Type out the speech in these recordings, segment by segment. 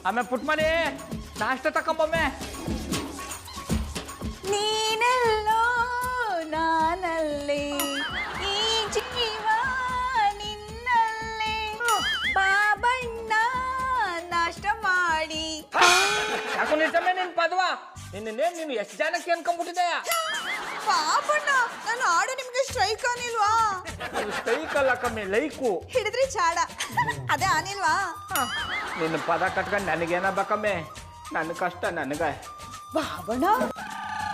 ಆಮೇಲೆ ಪುಟ್ಮನಿ ನಾಷ್ಟ ತಕೊಂಬೊಮ್ಮೆ. ನೀನೆಲ್ಲೋ ನಾನಲ್ಲಿ ಈ ಜೀವ ನಿನ್ನಲ್ಲಿ ಬಾಬಣ್ಣ ನಾಷ್ಟ ಮಾಡಿ. ಯಾಕೋ ನಿಜಮೇ ನಿನ್ ಪದವ ನೀನು ಎಷ್ಟು ಜನಕ್ಕೆ ಅನ್ಕೊಂಡ್ಬಿಟ್ಟಿದೆಯ? ಬಾಬಣ್ಣ ನಾನು ಹಾಡು ನಿಮ್ಗೆ ಸ್ಟ್ರೈಕ್ ಆನಿಲ್ವಾ? ಸ್ಟ್ರೈಕ್ ಅಲ್ಲ ಕಮ್ಮಿ ಲೈಕು ಹಿಡಿದ್ರಿ ಚಾಡ ಅದೇ ಆನಿಲ್ವಾ? ನಿನ್ನ ಪದ ಕಟ್ಕೊಂಡು ನನಗೇನ ಬೇಕಮ್ಮೆ, ನನ್ನ ಕಷ್ಟ ನನಗೆ. ಬಾಬಣ್ಣ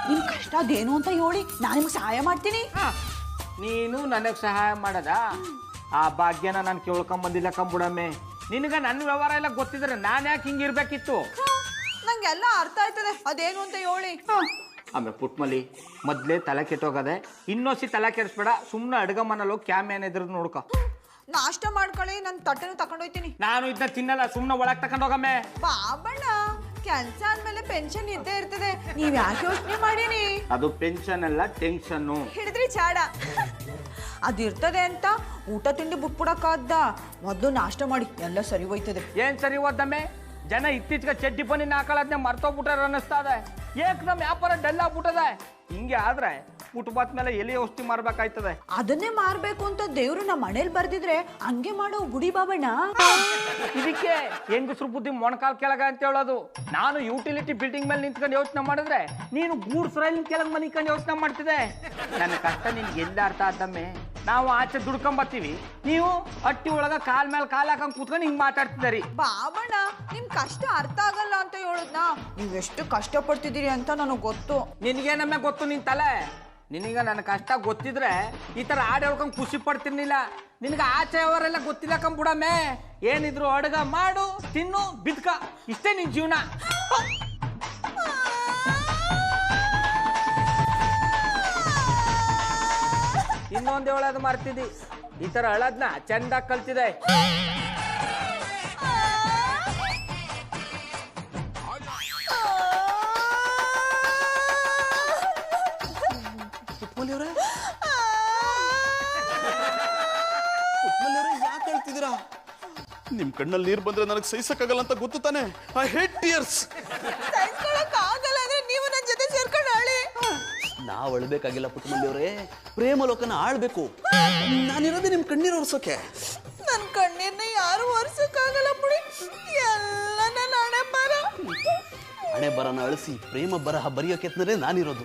ನಿಮ್ ಕಷ್ಟ ಅದೇನು ಅಂತ ಹೇಳಿ ನಾನು ನಿಮ್ಗೆ ಸಹಾಯ ಮಾಡ್ತೀನಿ. ನೀನು ನನಗೆ ಸಹಾಯ ಮಾಡದ ಆ ಭಾಗ್ಯನ ನಾನು ಕೇಳ್ಕೊಂಬಂದಿಲ್ಲ ಕಂಬುಡಮ್ಮೆ. ನಿನಗೆ ನನ್ನ ವ್ಯವಹಾರ ಎಲ್ಲ ಗೊತ್ತಿದ್ರೆ ನಾನು ಯಾಕೆ ಹಿಂಗಿರ್ಬೇಕಿತ್ತು? ನಂಗೆಲ್ಲ ಅರ್ಥ ಆಯ್ತದೆ ಅದೇನು ಅಂತ ಹೇಳಿ. ಆಮೇಲೆ ಪುಟ್ಮಲಿ ಮೊದ್ಲೇ ತಲೆ ಕೆಟ್ಟೋಗದೆ, ಇನ್ನೊಸಿ ತಲೆ ಕೆಡಿಸ್ಬೇಡ. ಸುಮ್ಮನೆ ಅಡ್ಗ ಮನೇಲಿ ಕ್ಯಾಮ್ ಏನಿದ್ರು ನೋಡ್ಕೊ. ನಾಷ್ಟ ಮಾಡ್ಕೊಳ್ಳಿ, ನನ್ನ ತಟ್ಟೆನೂ ತಕೊಂಡೋಯ್ತೀನಿ. ನಾನು ಇದನ್ನ ತಿನ್ನಲ್ಲ, ಸುಮ್ಮನೆ ಒಳಗೆ ತಕೊಂಡೋಗಮ್ಮೆ. ಬಾಬಣ್ಣ ಕೆಲ್ಸ ಆದ್ಮೇಲೆ ಪೆನ್ಷನ್ ಇದ್ದೇ ಇರ್ತದೆ, ನೀವ್ ಯಾಕೆ ಯೋಚನೆ ಮಾಡೀನಿ? ಅದು ಪೆನ್ಷನ್ ಅಲ್ಲ ಟೆನ್ಷನ್ನು. ಹಿಡಿದ್ರಿ ಚಾಡ ಅದಿರ್ತದೆ ಅಂತ ಊಟ ತಿಂಡಿ ಬಿಟ್ಬಿಡಕ್ಕಾದ್ದ. ಮೊದ್ಲು ನಾಷ್ಟ ಮಾಡಿ ಎಲ್ಲ ಸರಿ ಹೋಯ್ತದೆ. ಏನ್ ಸರಿ ಹೋದಮ್ಮೆ? ಜನ ಇತ್ತೀಚೆಗೆ ಚಡ್ಡಿ ಪನ್ನಿನ ಹಾಕೊಳ್ಳೋದನ್ನೇ ಮರ್ತೋಗ್ಬಿಟ್ಟಾರ ಅನ್ನಿಸ್ತದೆ. ಏಕ್ ನಮ್ಮ ವ್ಯಾಪಾರ ಡಲ್ ಆಗ್ಬಿಟ್ಟದೆ. ಹಿಂಗೆ ಆದ್ರೆ ಊಟ ಮೇಲೆ ಎಲೆ ಔಷಧಿ ಮಾರ್ಬೇಕಾಯ್ತದೆ. ಅದನ್ನೇ ಮಾರ್ಬೇಕು ಅಂತ ದೇವ್ರು ನಮ್ಮ ಮನೇಲಿ ಬರ್ದಿದ್ರೆ ಹಂಗೆ ಮಾಡೋ ಬುಡಿ ಬಾಬಣ್ಣ. ಇದಕ್ಕೆ ಹೆಂಗಸ್ರು ಬುದ್ಧಿ ಮೊಣಕಾಲ್ ಕೆಳಗ ಅಂತ ಹೇಳೋದು. ನಾನು ಯುಟಿಲಿಟಿ ಬಿಲ್ಡಿಂಗ್ ಮೇಲೆ ನಿಂತ್ಕೊಂಡು ಯೋಚನೆ ಮಾಡಿದ್ರೆ ನೀನು ಗೂಡ್ಸ್ ರೈಲಿನ ಕೆಳಗೆ ಮನಿಕೊಂಡು ಯೋಚನೆ ಮಾಡ್ತಿದ್ದೆ. ನನ್ನ ಕಷ್ಟ ನಿನ್ಗೆ ಎಲ್ಲ ಅರ್ಥ ಆದಮ್ಮೆ. ನಾವು ಆಚೆ ದುಡ್ಕೊಂಬತ್ತೀವಿ, ನೀವು ಹಟ್ಟಿ ಒಳಗ ಕಾಲ್ ಮೇಲೆ ಕಾಲ್ ಹಾಕೊಂಡ್ ಕೂತ್ಕೊಂಡು ಹಿಂಗ್ ಮಾತಾಡ್ತಿದ್ದೀರಿ. ಬಾಬಣ್ಣ ನಿಮ್ ಕಷ್ಟ ಅರ್ಥ ಆಗಲ್ಲ ಅಂತ ಹೇಳುದ್ನಾ? ನೀವೆಷ್ಟು ಕಷ್ಟ ಪಡ್ತಿದ್ದೀರಿ ಅಂತ ನನಗೆ ಗೊತ್ತು. ನಿನಗೇನಮ್ಮೆ ಗೊತ್ತು ನಿನ್ ತಲೆ? ನಿನಗ ನನ್ನ ಕಷ್ಟ ಗೊತ್ತಿದ್ರೆ ಈ ತರ ಹಾಡು ಹೇಳ್ಕೊಂಡು ಖುಷಿ ಪಡ್ತಿರ್ಲಿಲ್ಲ. ನಿನಗೆ ಆಚೆ ಅವರೆಲ್ಲ ಗೊತ್ತಿಲ್ಲ ಕಂಬುಡಮ್ಮೆ. ಏನಿದ್ರು ಅಡ್ಗ ಮಾಡು, ತಿನ್ನು, ಬಿದ್ಕ, ಇಷ್ಟೇ ನಿನ್ ಜೀವನ. ಇನ್ನೊಂದು ಹೇಳೋದು ಮರ್ತಿದ್ದಿ, ಈ ತರ ಅಳದ್ನ ಚಂದಾಗಿ ಕಲ್ತಿದೆ. ಯಾಕೆ ಹೇಳ್ತಿದ್ದೀರಾ? ನಿಮ್ ಕಣ್ಣಲ್ಲಿ ನೀರು ಬಂದ್ರೆ ನನಗೆ ಸಹಿಸಕ್ಕಾಗಲ್ಲ ಅಂತ ಗೊತ್ತು ತಾನೆ. I hate tears. ಆಗಲ್ಲ ಅಂದ್ರೆ ನೀವು ನನ್ನ ಜೊತೆ ಸೇರ್ಕೊಂಡು ಆಳಿ. ನಾವ್ ಅಳ್ಬೇಕಾಗಿಲ್ಲ ಪುಟ್ಟಮಲ್ಲಿ ಅವರೇ, ಪ್ರೇಮ ಲೋಕನ ಆಳ್ಬೇಕು. ನಾನಿರೋದೇ ನಿಮ್ ಕಣ್ಣೀರು ಒರ್ಸೋಕೆ. ನನ್ ಕಣ್ಣೀರ್ನ ಯಾರು ಒರ್ಸಕ್ಕಾಗಲ್ಲ ಬಿಡಿ, ಎಲ್ಲ ನನ್ನ ಹಣೆ ಬರನ ಅಳಿಸಿ ಪ್ರೇಮ ಬರಹ ಬರೆಯೋಕೆತ್ನರೇ ನಾನಿರೋದು.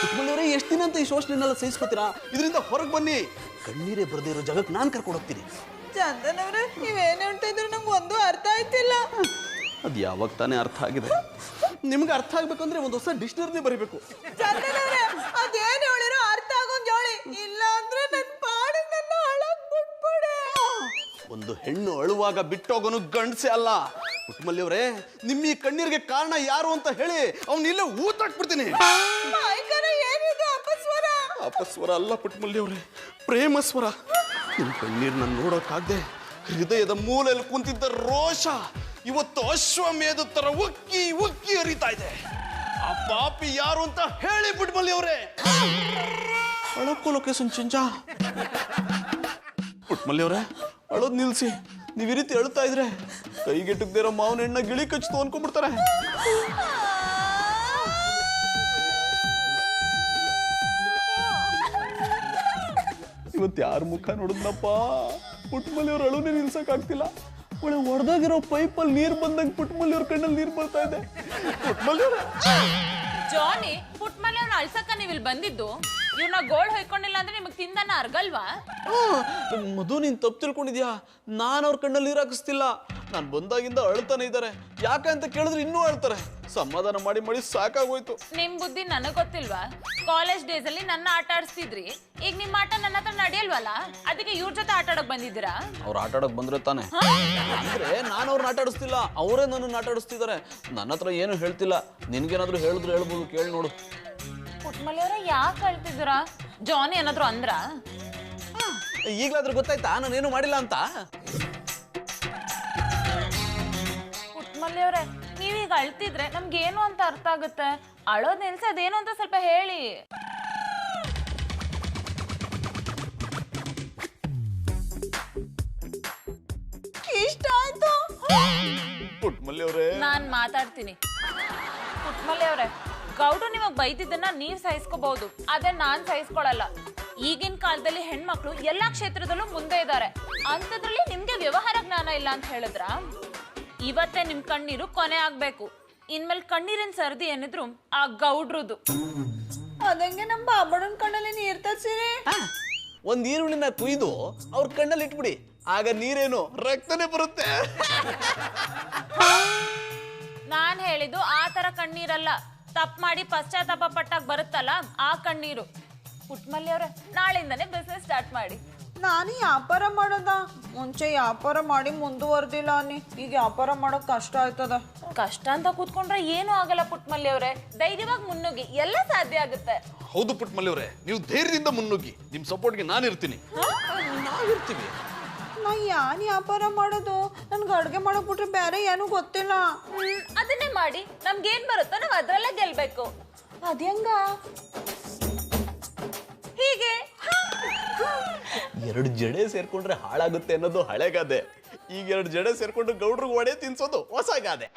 ಪುಟ್ಟಮಲ್ಲಿ ಅವರೇ, ಎಷ್ಟು ದಿನ ಅಂತ ಈ ಶೋಷಣೆನೆಲ್ಲ ಸಹಿಸ್ಕೊತೀರಾ? ಇದರಿಂದ ಹೊರಗೆ ಬನ್ನಿ. ಕಣ್ಣೀರೇ ಬರದೇ ಇರೋ ಜಾಗಕ್ಕೆ ನಾನು ಕರ್ಕೊಂಡು ಹೋಗ್ತೀನಿ. ಚಂದನ್ ಅವ್ರೆ, ನೀವೇನು ಹೇಳ್ತಾ ಇದ್ರೆ ನಂಗೆ ಒಂದು ಅರ್ಥ ಆಯ್ತಿಲ್ಲ. ಅದು ಯಾವಾಗ ತಾನೇ ಅರ್ಥ ಆಗಿದೆ? ನಿಮ್ಗೆ ಅರ್ಥ ಆಗ್ಬೇಕಂದ್ರೆ ಒಂದು ಹೊಸ ಡಿಕ್ಷನರಿ ಬರೀಬೇಕು. ಚಂದನ್ ಅವ್ರೆ, ಅದೇನು ಹೇಳಿರೋ ಅರ್ಥ ಆಗೋಂಗ್ ಹೇಳಿ, ಇಲ್ಲ ಅಂದ್ರೆ ನನ್ನ ಪಾಡಿಗೆ ನನ್ನ ಅಳಕ್ ಬಿಟ್ಬಿಡಿ. ಒಂದು ಹೆಣ್ಣು ಅಳುವಾಗ ಬಿಟ್ಟೋಗೋನು ಗಂಡಸೆ ಅಲ್ಲ. ಪುಟ್ಟಮಲ್ಲಿ ಅವರೇ, ನಿಮ್ಮ ಈ ಕಣ್ಣೀರಿಗೆ ಕಾರಣ ಯಾರು ಅಂತ ಹೇಳಿ ಅವ್ನ ಇಲ್ಲೇ ಊತಾಕ್ಬಿಡ್ತೀನಿ. ಏನಿದು ಅಪಸ್ವರ? ಅಪಸ್ವರ ಅಲ್ಲ ಪುಟ್ಟಮಲ್ಲಿ ಅವರೇ, ಪ್ರೇಮ ಸ್ವರ. ನಿಮ್ಮ ಕಣ್ಣೀರ್ನ ನೋಡೋಕ್ಕಾಗದೆ ಹೃದಯದ ಮೂಲೆಯಲ್ಲಿ ಕುಂತಿದ್ದ ರೋಷ ಇವತ್ತು ಅಶ್ವಮೇಧ ತರ ಉಕ್ಕಿ ಉಕ್ಕಿ ಹರಿತಾ ಇದೆ. ಆ ಪಾಪಿ ಯಾರು ಅಂತ ಹೇಳಿ ಪುಟ್ಟಮಲ್ಲಿ ಅವರೇ. ಅಳಕ್ಕೂ ಲೊಕೇಶನ್ ಚೇಂಜಾ? ಪುಟ್ಟಮಲ್ಲಿ ಅವರೇ, ಅಳೋದ್ ನಿಲ್ಸಿ. ನೀವ್ ಈ ರೀತಿ ಅಳ್ತಾ ಇದ್ರೆ ಕೈಗೆಟುಕದೇ ಇರೋ ಮಾವನ ಹೆಣ್ಣ ಗಿಳಿ ಕಚ್ಚಿತು ಅನ್ಕೊಂಡ್ಬಿಡ್ತಾರೆ. ಇವತ್ತು ಯಾರ ಮುಖ ನೋಡಿದ್ನಪ್ಪ? ಪುಟ್ಟಮಲ್ಲಿ ಅವ್ರ ಅಳುನೇ ನಿಲ್ಸಕ್ ಆಗ್ತಿಲ್ಲ. ಒಳ್ಳೆ ಹೊಡೆದಾಗಿರೋ ಪೈಪಲ್ಲಿ ನೀರು ಬಂದಂಗೆ ಪುಟ್ಟಮಲ್ಲಿ ಅವ್ರ ಕಣ್ಣಲ್ಲಿ ನೀರು ಬರ್ತಾ ಇದೆ. ಪುಟ್ಟಮಲ್ಲಿ ಅವ್ರ ಜಾನಿ, ಪುಟ್ಟಮಲ್ಲಿ ಅವ್ರನ್ನ ಅಳ್ಸಕ್ಕ ನೀವು ಇಲ್ಲಿ ಬಂದಿದ್ದು? ಇವ್ನ ಗೋಳ್ ಹೊಯ್ಕೊಂಡಿಲ್ಲ ಅಂದ್ರೆ ನಿಮಗೆ ತಿಂದನ್ನ ಅರ್ಗಲ್ವಾ? ಮಧು, ನೀನ್ ತಪ್ಪು ತಿಳ್ಕೊಂಡಿದ್ಯಾ? ನಾನು ಅವ್ರ ಕಣ್ಣಲ್ಲಿ ನೀರು ಹಾಕಿಸ್ತಿಲ್ಲ. ನಾನು ಬಂದಾಗಿಂದ ಅಳ್ತಾನೆ ಇದ್ದಾರೆ. ಯಾಕೆ ಅಂತ ಕೇಳಿದ್ರೆ ಇನ್ನೂ ಅಳ್ತಾರೆ. ಸಮಾಧಾನ ಮಾಡಿ ಮಾಡಿ ಸಾಕಾಗೋಯ್ತು. ನಿಮ್ ಬುದ್ಧಿ ನನಗ್ ಗೊತ್ತಿಲ್ವಾ? ಕಾಲೇಜ್ ಡೇಸ್ ಅಲ್ಲಿ ನನ್ನ ಆಟ ಆಡಿಸ್ತಿದ್ರಿ, ಈಗ ನಿಮ್ ಆಟ ನನ್ನ ಹತ್ರ ನಡೆಯಲ್ವಲ್ಲ, ಅದಕ್ಕೆ ಇವ್ರ ಜೊತೆ ಆಟ ಆಡಕ್ ಬಂದಿದ್ದೀರಾ? ಅವ್ರು ಆಟ ಆಡಕ್ ಬಂದ್ರೆ ತಾನೆ. ಅಂದ್ರೆ ನಾನು ಅವ್ರನ್ನ ಆಟ ಆಡಿಸ್ತಿಲ್ಲ, ಅವರೇ ನನ್ನನ್ನು ಆಟ ಆಡಿಸ್ತಿದ್ದಾರೆ. ನನ್ನ ಹತ್ರ ಏನು ಹೇಳ್ತಿಲ್ಲ. ನಿನ್ಗೇನಾದ್ರೂ ಹೇಳಿದ್ರು ಹೇಳ್ಬೋದು, ಕೇಳಿ ನೋಡು. ಪುಟ್ಟಮಲ್ಲಿ ಅವರ ಯಾಕೆ ಅಳ್ತಿದ್ದೀರಾ? ಜಾನಿ ಏನಾದ್ರು ಅಂದ್ರ? ಈಗ್ಲಾದ್ರೂ ಗೊತ್ತಾಯ್ತಾ ನಾನೇನು ಮಾಡಿಲ್ಲ ಅಂತ? ಪುಟ್ಟಮಲ್ಲಿ ಅವರೇ, ನೀವೀಗ ಅಳ್ತಿದ್ರೆ ನಮ್ಗೇನು ಅಂತ ಅರ್ಥ ಆಗುತ್ತೆ. ಅಳೋದ್ ನಿಲ್ಸಿ ಅದೇನು ಅಂತ ಸ್ವಲ್ಪ ಹೇಳಿ. ಇಷ್ಟ ಆಯ್ತು. ಪುಟ್ಮಲ್ಲಿ ಅವರೇ ನಾನ್ ಮಾತಾಡ್ತೀನಿ. ಪುಟ್ಮಲ್ಲಿ ಅವ್ರೆ, ಗೌಡ್ರು ನಿಮಗ್ ಬೈದಿದ್ದನ್ನ ನೀವ್ ಸಹಿಸ್ಕೋಬಹುದು, ಅದೇ ನಾನ್ ಸಹಿಸ್ಕೊಳಲ್ಲ. ಈಗಿನ ಕಾಲದಲ್ಲಿ ಹೆಣ್ಮಕ್ಳು ಎಲ್ಲಾ ಕ್ಷೇತ್ರದಲ್ಲೂ ಮುಂದೆ ಇದ್ದಾರೆ, ಅಂಥದ್ರಲ್ಲಿ ನಿಮ್ಗೆ ವ್ಯವಹಾರ ಜ್ಞಾನ ಇಲ್ಲ ಅಂತ ಹೇಳಿದ್ರ? ಇವತ್ತೇ ನಿಮ್ ಕಣ್ಣೀರು ಕೊನೆ ಆಗ್ಬೇಕು. ಇನ್ಮೇಲೆ ಕಣ್ಣೀರಿನ ಸರ್ದಿ ಏನಿದ್ರು ಆ ಗೌಡ್ರದು. ಅದಂಗೆ ನಮ್ಮ ಬಾಬಣ್ಣನ ಕಣ್ಣಲ್ಲಿ ನೀರ್ ತರ್ಸಿರಿ. ಒಂದ್ ಈರುಳ್ಳಿನ ಕುಯ್ದು ಅವ್ರ ಕಣ್ಣಲ್ಲಿ ಇಟ್ಬಿಡಿ, ಆಗ ನೀರೇನು ರಕ್ತನೇ ಬರುತ್ತೆ. ನಾನ್ ಹೇಳಿದ್ದು ಆ ತರ ಕಣ್ಣೀರಲ್ಲ, ತಪ್ಪು ಮಾಡಿ ಪಶ್ಚಾತ್ತಾಪ ಪಟ್ಟಾಗ ಬರುತ್ತಲ್ಲ ಆ ಕಣ್ಣೀರು. ಪುಟ್ಮಲ್ಲಿ ಅವ್ರೆ, ನಾಳೆಯಿಂದಾನೇ ಬಿಸ್ನೆಸ್ ಸ್ಟಾರ್ಟ್ ಮಾಡಿ. ನಾನು ವ್ಯಾಪಾರ ಮಾಡೋದ? ಮುಂಚೆ ವ್ಯಾಪಾರ ಮಾಡಿ ಮುಂದುವರೆದಿಲ್ಲ ಅನ್ನಿ, ಈಗ ವ್ಯಾಪಾರ ಮಾಡೋಕ್ ಕಷ್ಟ ಆಯ್ತದ. ಕಷ್ಟ ಅಂತ ಕೂತ್ಕೊಂಡ್ರೆ ಏನೂ ಆಗಲ್ಲ ಪುಟ್ಮಲ್ಲಿ ಅವ್ರೆ, ಧೈರ್ಯವಾಗಿ ಮುನ್ನುಗ್ಗಿ, ಎಲ್ಲ ಸಾಧ್ಯ ಆಗುತ್ತೆ. ಹೌದು ಪುಟ್ಮಲ್ಲಿ ಅವರೇ, ನೀವು ಧೈರ್ಯದಿಂದ ಮುನ್ನುಗ್ಗಿ, ನಿಮ್ ಸಪೋರ್ಟ್ಗೆ ನಾನಿರ್ತೀನಿ. ನಾವಿರ್ತೀವಿ. ನಾ ಯಾನ್ ವ್ಯಾಪಾರ ಮಾಡೋದು? ನನ್ಗೆ ಅಡ್ಗೆ ಮಾಡಕ್ ಬಿಟ್ರೆ ಬೇರೆ ಏನೂ ಗೊತ್ತಿಲ್ಲ. ಅದನ್ನೇ ಮಾಡಿ, ನಮ್ಗೇನ್ ಬರುತ್ತೋ ನಾವ್ ಅದ್ರಲ್ಲೇ ಗೆಲ್ಬೇಕು. ಅದ್ಯಂಗ? ಹೀಗೆ ಎರಡು ಜಡೆ ಸೇರ್ಕೊಂಡ್ರೆ ಹಾಳಾಗುತ್ತೆ ಅನ್ನೋದು ಹಳೆಗಾದೆ. ಈಗ ಎರಡು ಜಡೆ ಸೇರ್ಕೊಂಡು ಗೌಡ್ರಿಗೆ ಒಡೆ ತಿನ್ಸೋದು ಹೊಸ ಗಾದೆ.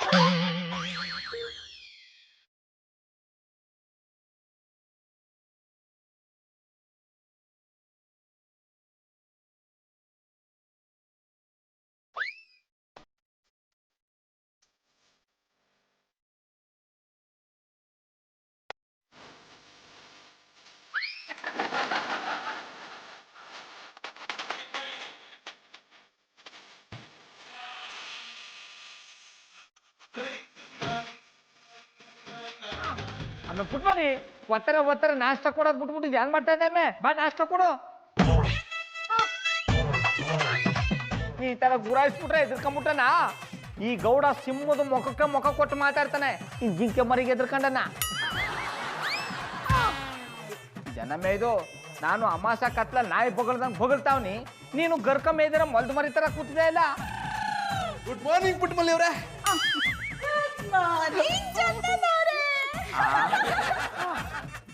ಆಮೇಲೆ ಪುಟ್ಬನಿ ಒತ್ತರ ನಾಷ್ಟ ಕೊಡೋದು ಬಿಟ್ಬಿಟ್ಟು ಏನ್ ಮಾಡ್ತಾ ಇದ್ದಾನೆ? ಬಾ ನಾಷ್ಟ ಕೊಡು. ಈ ತರ ಗುರಾಯಿಸ್ಬಿಟ್ರೆ ಎದ್ರಕೊಂಡ್ಬಿಟ್ಟನ. ಈ ಗೌಡ ಸಿಂಹದ ಮುಖಕ್ಕೆ ಮುಖ ಕೊಟ್ಟು ಮಾತಾಡ್ತಾನೆ, ಈ ಜಿಂಕೆ ಮರಿಗೆ ಎದ್ರಕೊಂಡನ. ಜನಮೇ ಇದು, ನಾನು ಅಮಾಸ ಕತ್ಲ ನಾಯಿ ಬೊಗಳ್ದಂಗೆ ಬೊಗಳ್ತಾವ್ನಿ, ನೀನು ಗರ್ಕ ಮೇದಿರ ಮೊಲ್ದು ಮರಿ ತರ ಕೂತಿದೆ ಇಲ್ಲ. ಗುಡ್ ಮಾರ್ನಿಂಗ್ ಪುಟ್ಮಲ್ಲಿ ಅವರೇ.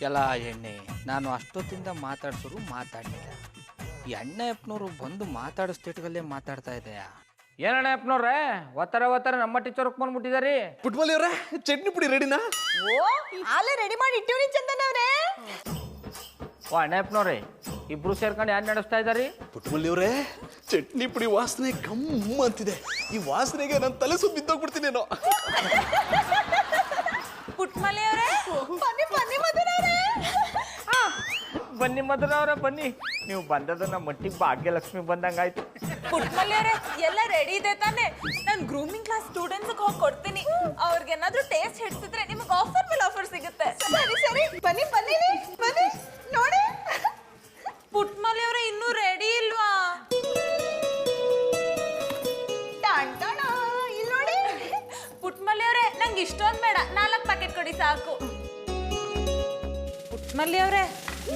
ಎಲ್ಲ ಎಣ್ಣೆ ನಾನು ಅಷ್ಟೊತ್ತಿಂದ ಮಾತಾಡ್ಸೋರು ಮಾತಾಡಲಿಲ್ಲ. ಈ ಅಣ್ಣಯ್ಯಪ್ಪನವರು ಬಂದು ಮಾತಾಡಿಸ್ತಿಟ್ಗಲ್ಲೇ ಮಾತಾಡ್ತಾ ಇದೆಯಾ? ಏನಣ್ಣ ಅಪ್ಪನವ್ರೆ, ಒತ್ತರ ನಮ್ಮ ಟೀಚರ್ಗೆ ಬಂದ್ಬಿಟ್ಟಿದಾರಿ. ಪುಟ್ಮಲ್ಲಿ ಅವರೇ, ಚಟ್ನಿ ಪುಡಿ ರೆಡಿನಾ? ಓ, ಆಲೆ ರೆಡಿ ಮಾಡಿ ಇಟ್ಟಿವ್ರಿ ಚಂದನವ್ರೆ. ಓ ಅಣ್ಣಯ್ಯಪ್ಪನವ್ರೆ, ಇಬ್ರು ಸೇರ್ಕೊಂಡು ಯಾರು ನಡೆಸ್ತಾ ಇದ್ದಾರಿ? ಪುಟ್ಮಲ್ಲಿ ಅವರೇ, ಚಟ್ನಿ ಪುಡಿ ವಾಸನೆ ಗಮ್ ಅಂತಿದೆ. ಈ ವಾಸನೆಗೆ ನನ್ನ ತಲೆ ಸುತ್ತ ಬಿದ್ದೋಗ್ಬಿಡ್ತೀನೇನೋ. ಪುಟ್ಮಲ್ಲಿ ಅವ್ರೆ, ಬನ್ನಿ ಮಧುರವ್ರೆ ಬನ್ನಿ. ನೀವು ಬಂದದ ನಮ್ಮ ಮಟ್ಟಿಗೆ ಭಾಗ್ಯಲಕ್ಷ್ಮಿ ಬಂದಂಗಾಯ್ತು. ಪುಟ್ಮಲ್ಲಿ ಅವ್ರೆ, ಎಲ್ಲ ರೆಡಿ ಇದೆ ತಾನೆ? ನಾನು ಗ್ರೂಮಿಂಗ್ ಕ್ಲಾಸ್ ಸ್ಟೂಡೆಂಟ್ಸ್ ಹೋಗಿ ಕೊಡ್ತೀನಿ. ಅವ್ರಿಗೇನಾದ್ರೂ ಟೇಸ್ಟ್ ಹಿಡಿಸಿದ್ರೆ ನಿಮಗೆ ಆಫರ್ ಮೇಲೆ ಆಫರ್ ಸಿಗುತ್ತೆ. ಸರಿ ಬನ್ನಿ ಬನ್ನಿ ಬನ್ನಿ ನೋಡಿ. ಪುಟ್ಮಲ್ಲಿ ಅವ್ರೆ, ಇನ್ನೂ ರೆಡಿ ಇಲ್ವಾ? ಇಲ್ಲಿ ನೋಡಿ. ಪುಟ್ಮಲ್ಲಿ ಅವ್ರೆ, ನಂಗೆ ಇಷ್ಟೊಂದು ಬೇಡ, 4 ಪ್ಯಾಕೆಟ್ ಕೊಡಿ ಸಾಕು. ಪುಟ್ಮಲ್ಲಿ ಅವ್ರೆ,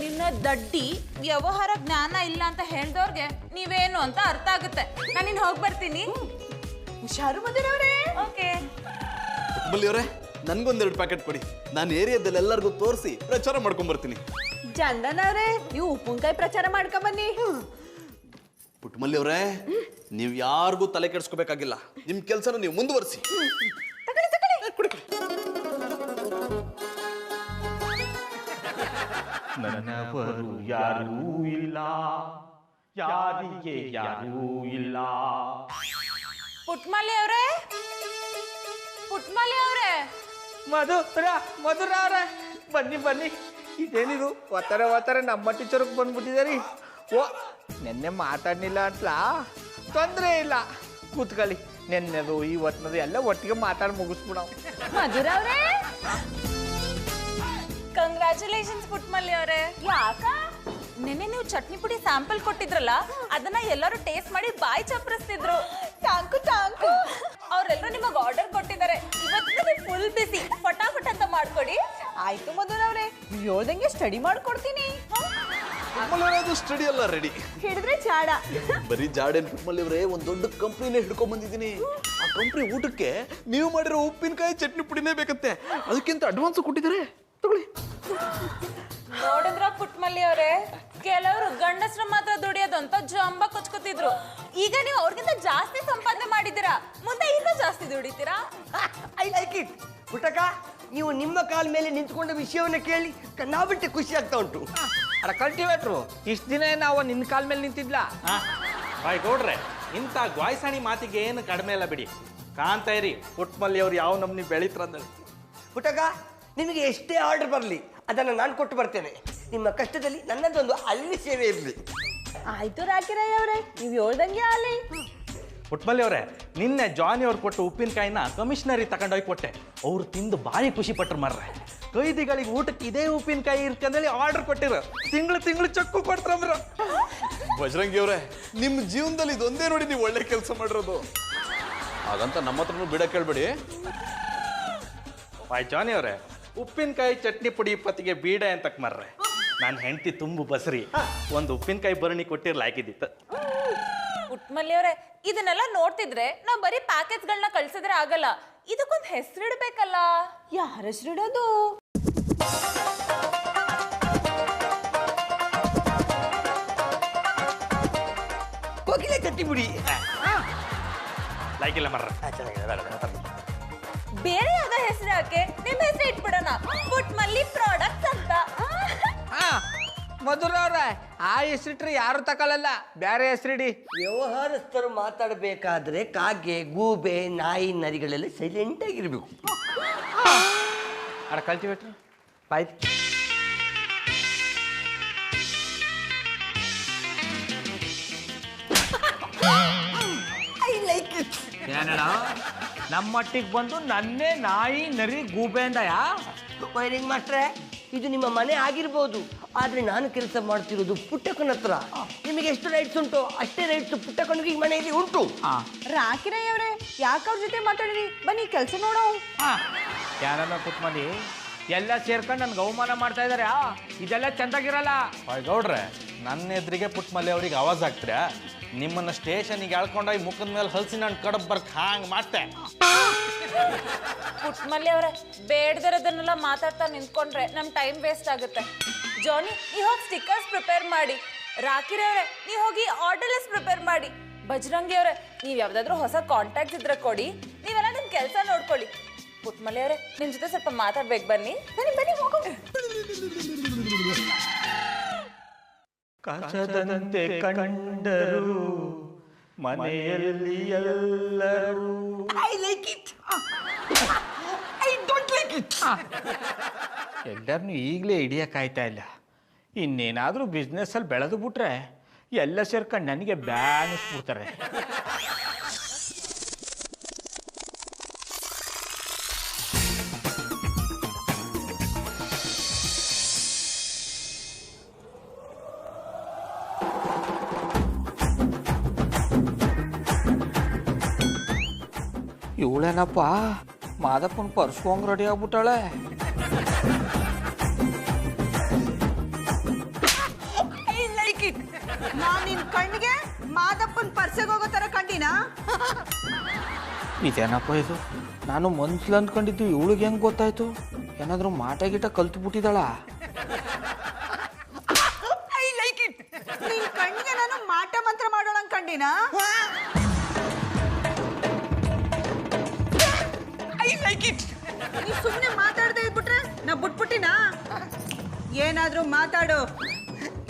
ನಿನ್ನ ದಡ್ಡಿ ವ್ಯವಹಾರ ಜ್ಞಾನ ಇಲ್ಲ ಅಂತ ಹೇಳ್ದವ್ರಿಗೆ ನೀವೇನು ಅಂತ ಅರ್ಥ ಆಗುತ್ತೆ. ನಾನಿನ್ ಹೋಗಿ ಬರ್ತೀನಿ. ಹುಷಾರು ಮಧುರವ್ರೆ. ಓಕೆ. ಪುಟ್ಮಲ್ಲಿ ಅವರೇ, ನನ್ಗೊಂದೆರಡು ಪ್ಯಾಕೆಟ್ ಕೊಡಿ, ನಾನು ಏರಿಯಾದಲ್ಲಿ ಎಲ್ಲರಿಗೂ ತೋರಿಸಿ ಪ್ರಚಾರ ಮಾಡ್ಕೊಂಡ್ ಬರ್ತೀನಿ. ಚಂದನವ್ರೆ, ನೀವು ಉಪ್ಪಿನಕಾಯಿ ಪ್ರಚಾರ ಮಾಡ್ಕೊಂಡ್ ಬನ್ನಿ. ಪುಟ್ಮಲ್ಲಿ ಅವರೇ, ನೀವು ಯಾರಿಗೂ ತಲೆ ಕೆಡಿಸ್ಕೋಬೇಕಾಗಿಲ್ಲ, ನಿಮ್ ಕೆಲಸನ ನೀವು ಮುಂದುವರಿಸಿ. ನನ್ನವರು ಯಾರೂ ಇಲ್ಲ, ಯಾರಿಗೆ ಯಾರೂ ಇಲ್ಲ. ಪುಟ್ಮಲ್ಲಿ ಅವ್ರೆ, ಪುಟ್ಮಲ್ಲಿ ಅವ್ರೆ, ಮಧುರ ಬನ್ನಿ. ಇದೇನಿದು ಒತ್ತರ ನಮ್ಮ ಟೀಚರ್ಗೆ ಬಂದ್ಬಿಟ್ಟಿದಾರಿ. ಓ, ನೆನ್ನೆ ಮಾತಾಡ್ನಿಲ್ಲ ಅಂತಲಾ? ತೊಂದರೆ ಇಲ್ಲ, ಕೂತ್ಕೊಳ್ಳಿ. ನೆನ್ನೆದು ಇವತ್ತಿನದು ಎಲ್ಲ ಒಟ್ಟಿಗೆ ಮಾತಾಡಿ ಮುಗಿಸ್ಬಿಡ. ಮಧುರ ಅವ್ರೆ, ಕಂಗ್ರ್ಯಾಚುಲೇಷನ್ಸ್ ಪುಟ್ಮಲ್ಲಿ ಅವರೇ. ಯಾಕ? ನೆನ್ನೆ ನೀವು ಚಟ್ನಿ ಪುಡಿ ಸ್ಯಾಂಪಲ್ ಕೊಟ್ಟಿದ್ರಲ್ಲ, ಅದನ್ನ ಎಲ್ಲರೂ ಟೇಸ್ಟ್ ಮಾಡಿ ಬಾಯಿ ಚಪ್ಪರಿಸ್ತಿದ್ರು. ಟ್ಯಾಂಕು ಅವರೆಲ್ಲರೂ ನಿಮಗೆ ಆರ್ಡರ್ ಕೊಟ್ಟಿದ್ದಾರೆ. ಇವತ್ತು ಫುಲ್ ಬಿಸಿ, ಫಟಾಫಟ್ ಅಂತ ಮಾಡ್ಕೊಡಿ. ಆಯ್ತು ಮಧುರವ್ರೆ, ಹೇಳ್ದಂಗೆ ಸ್ಟಡಿ ಮಾಡ್ಕೊಡ್ತೀನಿ. ಅದು ಸ್ಟಡಿ ಅಲ್ಲ, ರೆಡಿ. ಹಿಡಿದ್ರೆ ಚಾಡ. ಬರೀ ಜಾಡೇನ್ ಪುಟ್ಮಲ್ಲಿ ಅವರೇ, ಒಂದ್ ದೊಡ್ಡ ಕಂಪ್ನಿನೇ ಹಿಡ್ಕೊಂಡ್ ಬಂದಿದ್ದೀನಿ. ಆ ಕಂಪ್ನಿ ಊಟಕ್ಕೆ ನೀವು ಮಾಡಿರೋ ಉಪ್ಪಿನಕಾಯಿ ಚಟ್ನಿ ಪುಡಿನೇ ಬೇಕಂತೆ, ಅದಕ್ಕಿಂತ ಅಡ್ವಾನ್ಸ್ ಕೊಟ್ಟಿದ್ದಾರೆ, ತಗೊಳ್ಳಿ. ನೋಡಿದ್ರ ಪುಟ್ಮಲ್ಲಿ ಅವರೇ, ಕೆಲವರು ಗಂಡಸ್ರು ಮಾತ್ರ ದುಡಿಯೋದು ಅಂತ ಜಂಬ ಕೊಚ್ಕೋತಿದ್ರು. ಈಗ ನೀವು ಅವ್ರಿಗಿಂತ ಜಾಸ್ತಿ ಸಂಪಾದನೆ ಮಾಡಿದ್ದೀರಾ, ಮುಂದೆ ಇನ್ನೂ ಜಾಸ್ತಿ ದುಡಿತೀರಾ. I like it. ಪುಟ್ಟಕ್ಕ, ನೀವು ನಿಮ್ಮ ಕಾಲ ಮೇಲೆ ನಿಂತ್ಕೊಂಡ ವಿಷಯವನ್ನು ಕೇಳಿ ಕಣ್ಣಾಬಿಟ್ಟೆ ಖುಷಿ ಆಗ್ತಾ ಉಂಟು. ಅಡ ಕಲ್ಟಿವೇಟ್ರು, ಇಷ್ಟು ದಿನ ನಾವು ನಿನ್ನ ಕಾಲ ಮೇಲೆ ನಿಂತಿದ್ಲಾ? ಬಾಯ್ ಗೌಡ್ರೆ, ಇಂಥ ಗ್ವಾಯ್ಸಾಣಿ ಮಾತಿಗೆ ಏನು ಕಡಿಮೆ ಇಲ್ಲ ಬಿಡಿ. ಕಾಣ್ತಾ ಇರಿ ಪುಟ್ಮಲ್ಲಿ ಅವ್ರು ಯಾವ ನಮ್ನಿ ಬೆಳೀತಾರಂದ್ರೆ. ಪುಟ್ಟಕ್ಕ, ನಿಮಗೆ ಎಷ್ಟೇ ಆರ್ಡರ್ ಬರಲಿ ಅದನ್ನು ನಾನು ಕೊಟ್ಟು ಬರ್ತೇನೆ. ನಿಮ್ಮ ಕಷ್ಟದಲ್ಲಿ ನನ್ನದೊಂದು ಅಲ್ಲಿ ಸೇವೆ ಇರಲಿ. ಆಯ್ತು ರಾಕಿರಯ್ಯ ಅವರೇ, ನೀವು ಹೇಳ್ದಂಗೆ ಆಲಿ. ಪುಟ್ಮಲ್ಲಿ ಅವರೇ, ನಿನ್ನೆ ಜಾನಿ ಅವ್ರು ಕೊಟ್ಟು ಉಪ್ಪಿನಕಾಯಿನ ಕಮಿಷನರಿ ತಗೊಂಡೋಗಿ ಕೊಟ್ಟೆ. ಅವ್ರು ತಿಂದು ಭಾರಿ ಖುಷಿ ಪಟ್ರು ಮಾರ್ರೆ. ಕೈದಿಗಳಿಗೆ ಊಟಕ್ಕೆ ಇದೇ ಉಪ್ಪಿನಕಾಯಿ ಇರ್ತಂದೇಳಿ ಆರ್ಡರ್ ಕೊಟ್ಟಿರು. ತಿಂಗಳು ಚಕ್ಕು ಕೊಡ್ತಾರ. ಬಜರಂಗಿ ಅವರೇ, ನಿಮ್ಮ ಜೀವನದಲ್ಲಿ ಇದೊಂದೇ ನೋಡಿ ನೀವು ಒಳ್ಳೆ ಕೆಲಸ ಮಾಡಿರೋದು. ಹಾಗಂತ ನಮ್ಮ ಹತ್ರನೂ ಬಿಡ ಕೇಳ್ಬೇಡಿ. ಬಾಯ್ ಜಾನಿ ಅವರೇ, ಉಪ್ಪಿನಕಾಯಿ ಚಟ್ನಿ ಪುಡಿ ಪತ್ತಿಗೆ ಬೀಡೆ ಅಂತಕ್ ಮಾರ್ರೆ. ನನ್ನ ಹೆಂಡತಿ ತುಂಬು ಬಸ್ರಿ, ಒಂದು ಉಪ್ಪಿನಕಾಯಿ ಭರಣಿ ಕೊಟ್ಟಿರ್ಲ ಹಾಕಿದ್ದಿತ್ತು. ಪುಟ್ಮಲ್ಲಿ ಅವರೇ, ಇದನ್ನೆಲ್ಲ ನೋಡ್ತಿದ್ರೆ ನಾವು ಬರೀ ಪ್ಯಾಕೆಟ್ಸ್ಗಳನ್ನ ಕಳ್ಸಿದ್ರೆ ಆಗಲ್ಲ, ಇದಕ್ಕೊಂದು ಹೆಸರಿಡ್ಬೇಕಲ್ಲ. ಯಾರ ಹೆಸರಿಡೋದು? ಕೋಗಿಲೆ ಚಟ್ಟಿ ಬಿಡಿ. ಲೈಕ್ ಇಲ್ಲ ಮಾರ್ರೆ. ಬೇರೆ ಯಾವ್ದೋ ಹೆಸರು ಹಾಕಿ ನಿಮ್ಮ ಹೆಸರು ಇಟ್ಬಿಡೋಣ, ಪುಟ್ಮಲ್ಲಿ ಪ್ರಾಡಕ್ಟ್ಸ್ ಅಂತ. ಮಧುರ ಅವ್ರೆ, ಆ ಹೆಸರಿಟ್ರೆ ಯಾರು ತಗೊಳ್ಳಲ್ಲ, ಬೇರೆ ಹೆಸರಿಡಿ. ವ್ಯವಹಾರಸ್ಥರು ಮಾತಾಡಬೇಕಾದ್ರೆ ಕಾಗೆ, ಗೂಬೆ, ನಾಯಿ, ನರಿಗಳೆಲ್ಲ ಸೈಲೆಂಟ್ ಆಗಿರ್ಬೇಕು. ಅಡ ಕಲ್ಟಿವೇಟ್ರು ಬಾಯ್. I like it. ಏನಣ್ಣ ನಮ್ಮಟ್ಟಿಗೆ ಬಂದು ನನ್ನೇ ನಾಯಿ ನರಿ ಗೂಬೆ ಅಂದಯಾ? ವೈರಿಂಗ್ ಮಾಸ್ಟ್ರೆ, ಇದು ನಿಮ್ಮ ಮನೆ ಆಗಿರ್ಬೋದು, ಆದ್ರೆ ನಾನು ಕೆಲಸ ಮಾಡ್ತಿರೋದು ಪುಟ್ಟಕ್ಕನ ಹತ್ರ. ನಿಮಗೆ ಎಷ್ಟು ರೈಟ್ಸ್ ಉಂಟು ಅಷ್ಟೇ ರೈಟ್ಸ್ ಪುಟ್ಟಕ್ಕನಿಗೆ ಈ ಮನೆಯಲ್ಲಿ ಉಂಟು. ರಾಕಿರಯ್ಯ ಅವರೇ, ಯಾಕೆ ಅವ್ರ ಜೊತೆ ಮಾತಾಡಿರಿ? ಬನ್ನಿ ಕೆಲಸ ನೋಡೋ. ಯಾರನ್ನ ಕುತ್ಮಲ್ಲಿ ಎಲ್ಲ ಸೇರ್ಕೊಂಡು ನನ್ಗೆ ಅವಮಾನ ಮಾಡ್ತಾ ಇದಾರೆ. ಇದೆಲ್ಲ ಚಂದಾಗಿರಲ್ಲ. ಬಾಯ್ ಗೌಡ್ರೆ, ನನ್ನ ಎದುರಿಗೆ ಪುಟ್ಮಲ್ಲಿ ಅವ್ರಿಗೆ ಆವಾಜ್ ಆಗ್ತೀರಾ? ನಿಮ್ಮನ್ನ ಸ್ಟೇಷನ್ಗೆ ಎಳ್ಕೊಂಡೋಗಿ ಮುಖದ ಮೇಲೆ ಹಲ್ಸಿನ ಹಣ್ಣು ಕಡಬ್ ಬರ್ಕ್ ಹಾಂಗ್ ಮಾಡ್ತೆ. ಪುಟ್ಮಲ್ಲಿ ಅವರೇ, ಬೇಡದಿರೋದನ್ನೆಲ್ಲ ಮಾತಾಡ್ತಾ ನಿಂತ್ಕೊಂಡ್ರೆ ನಮ್ ಟೈಮ್ ವೇಸ್ಟ್ ಆಗುತ್ತೆ. ಜಾನಿ, ನೀವು ಹೋಗಿ ಸ್ಟಿಕ್ಕರ್ಸ್ ಪ್ರಿಪೇರ್ ಮಾಡಿ. ರಾಕಿರಿ ಅವರೇ, ನೀವು ಹೋಗಿ ಆರ್ಡರ್ ಲಿಸ್ಟ್ ಪ್ರಿಪೇರ್ ಮಾಡಿ. ಬಜರಂಗಿ ಅವರೇ, ನೀವು ಯಾವ್ದಾದ್ರು ಹೊಸ ಕಾಂಟ್ಯಾಕ್ಟ್ಸ್ ಇದ್ರೆ ಕೊಡಿ, ನೀವೆಲ್ಲ ನಿಮ್ ಕೆಲಸ ನೋಡ್ಕೊಳ್ಳಿ. ಪುಟ್ಮಲ್ಲಿ ಅವರೇ, ನಿಮ್ ಜೊತೆ ಸ್ವಲ್ಪ ಮಾತಾಡ್ಬೇಕು, ಬನ್ನಿ ಬನ್ನಿ ಬನ್ನಿ ಹೋಗೋ. ಕಸದಂತೆ ಕಂಡರು ಮನೆಯಲ್ಲಿ ಎಲ್ಲರೂ. I like it. I don't like it. ಎಲ್ಲರನ್ನೂ ಈಗಲೇ ಹಿಡಿಯೋಕ್ಕಾಯ್ತಾ ಇಲ್ಲ. ಇನ್ನೇನಾದರೂ ಬಿಸ್ನೆಸ್ಸಲ್ಲಿ ಬೆಳೆದು ಬಿಟ್ರೆ ಎಲ್ಲ ಸೇರ್ಕೊಂಡು ನನಗೆ ಬ್ಯಾನಿಸ್ಬಿಡ್ತಾರೆ. ಇವಳೇನಪ್ಪ ಮಾದಪ್ಪನ ಪರ್ಸ್ಕೊಂಗ್ ರೆಡಿ ಆಗ್ಬಿಟ್ಟಾಳೆ. I like it. ನಾನು ನಿನ್ ಕಣ್ಣಿಗೆ ಮಾದಪ್ಪನ್ ಪರ್ಸೆಗೆ ಹೋಗೋ ತರ ಕಂಡಿನಾ? ಇದೇನಪ್ಪ ಇದು? ನಾನು ಮನ್ಸಲ್ಲಿ ಅಂದ್ಕೊಂಡಿದ್ದು ಇವಳಿಗೆ ಹೆಂಗೆ ಗೊತ್ತಾಯ್ತು? ಏನಾದರೂ ಮಾಟ ಗಿಟ ಕಲ್ತು ಬಿಟ್ಟಿದ್ದಾಳ? I like it. ನಿನ್ ಕಣ್ಣಿಗೆ ನಾನು ಮಾಟ ಮಂತ್ರ ಮಾಡೋಣ ಕಂಡಿನಾ? I like it. ನೀ ಸುಮ್ಮನೆ ಮಾತಾಡದೆ ಇದ್ಬಿಟ್ರೆ ನಾ ಬಿಟ್ಬಿಟ್ಟಿನಾ? ಏನಾದ್ರೂ ಮಾತಾಡು.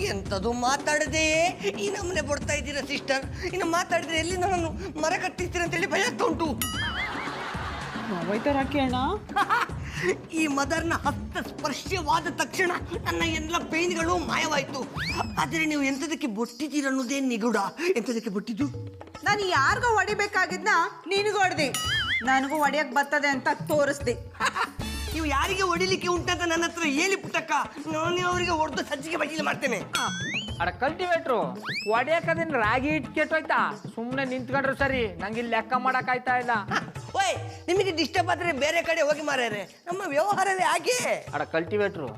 ಎಂಥದ್ದು ಮಾತಾಡದೆ ಈ ನಮ್ಮನೆ ಬರ್ತಾ ಇದ್ದೀರಾ ಸಿಸ್ಟರ್? ಇನ್ನು ಮಾತಾಡಿದ್ರೆ ಎಲ್ಲಿ ನಾನು ಮರ ಕಟ್ಟಿಸ್ತೀರ ಅಂತೇಳಿ ಭಯ ಆಗ್ತಾ ಉಂಟು. ಈ ಮದರ್ನ ಹಸ್ತ ಸ್ಪರ್ಶವಾದ ತಕ್ಷಣ ನನ್ನ ಎಲ್ಲ ಪೇನ್ಗಳು ಮಾಯವಾಯಿತು. ಆದರೆ ನೀವು ಎಂಥದಕ್ಕೆ ಬೊಟ್ಟಿದ್ದೀರ ಅನ್ನೋದೇ ನಿಗೂಢ. ಎಂಥದಕ್ಕೆ ಬೊಟ್ಟಿದ್ದು? ನಾನು ಯಾರಿಗೋ ಹೊಡಿಬೇಕಾಗಿದ್ನ ನಿನಗೂ ಹೊಡೆದಿ, ನನಗೂ ಹೊಡಿಯಕ್ ಬರ್ತದೆ ಅಂತ ತೋರಿಸ್ದೆ. ನೀವು ಯಾರಿಗೆ ಹೊಡಿಲಿಕ್ಕೆ ಉಂಟಂತ ನನ್ನ ಹತ್ರ ಹೇಳಿ ಪುಟ್ಟಕ್ಕ, ನಾನು ಅವರಿಗೆ ಹೊಡೆದು ಸಜ್ಜಿಗೆ ಬಜ್ಜಿಗೆ ಮಾಡ್ತೇನೆ. ಅಡ ಕಲ್ಟಿವೇಟ್ರು, ಒಡೆಯಕದೇನು ರಾಗಿ ಇಟ್ಟು ಕೆಟ್ಟೋಯ್ತಾ? ಸುಮ್ಮನೆ ನಿಂತ್ಕೊಂಡ್ರು ಸರಿ, ನಂಗೆ ಇಲ್ಲಿ ಲೆಕ್ಕ ಮಾಡಕ್ಕಾಯ್ತಾ ಇಲ್ಲ. ಓಯ್, ನಿಮಗೆ ಡಿಸ್ಟರ್ಬ್ ಆದ್ರೆ ಬೇರೆ ಕಡೆ ಹೋಗಿ ಮಾರ್ಯಾರೆ, ನಮ್ಮ ವ್ಯವಹಾರವೇ ಹಾಗೆ. ಅಡ ಕಲ್ಟಿವೇಟ್ರು,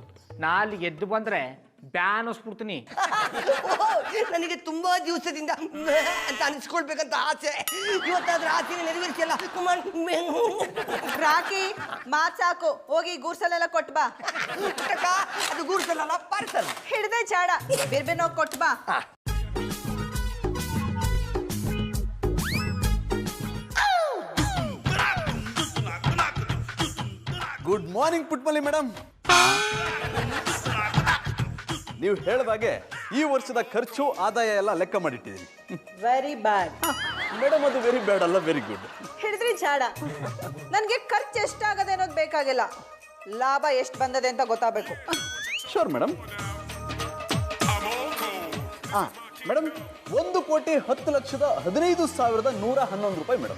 ನಾ ಅಲ್ಲಿಗೆ ಎದ್ದು ಬಂದ್ರೆ ಬ್ಯಾನ್ ಹೊಸ್ಬಿಡ್ತೀನಿ. ನನಗೆ ತುಂಬಾ ದಿವಸದಿಂದ ಅಂತ ಅನಿಸ್ಕೊಳ್ಬೇಕಂತ ಆಸೆ. ಇವತ್ತಾದ್ರೆ ಆಸೆನ ನೆರವೇರಿಸಲ್ಲ. ರಾಕಿ ಮಾತ್ ಸಾಕು, ಹೋಗಿ ಗೂರ್ಸಲೆಲ್ಲ ಕೊಟ್ ಬಾ. ಅದು ಗೂಡ್ಸಲ್ಲ, ಪಾರ್ಸಲ್ ಹಿಡ್ದೆ ಚಾಡ ಬೇರೆ ಬೇರೆ ಹೋಗಿ ಕೊಟ್ ಬಾ. Good morning Puttamalli madam. ನೀವು ಹೇಳಿದಾಗೆ ಈ ವರ್ಷದ ಖರ್ಚು ಆದಾಯ ಎಲ್ಲ ಲೆಕ್ಕ ಮಾಡಿಟ್ಟಿದ್ದೀನಿ. Very bad. ಮೇಡಮ್ ಅದು ವೆರಿ ಬ್ಯಾಡ್ ಅಲ್ಲ, ವೆರಿ ಗುಡ್. ಹಿಡಿದ್ರಿ ಜಾಡ. ನನಗೆ ಖರ್ಚು ಎಷ್ಟಾಗದೆ ಅನ್ನೋದು ಬೇಕಾಗಿಲ್ಲ, ಲಾಭ ಎಷ್ಟು ಬಂದದೆ ಅಂತ ಗೊತ್ತಾಗಬೇಕು. Sure madam. ಮೇಡಮ್ 1,10,15,111 ರೂಪಾಯಿ ಮೇಡಮ್.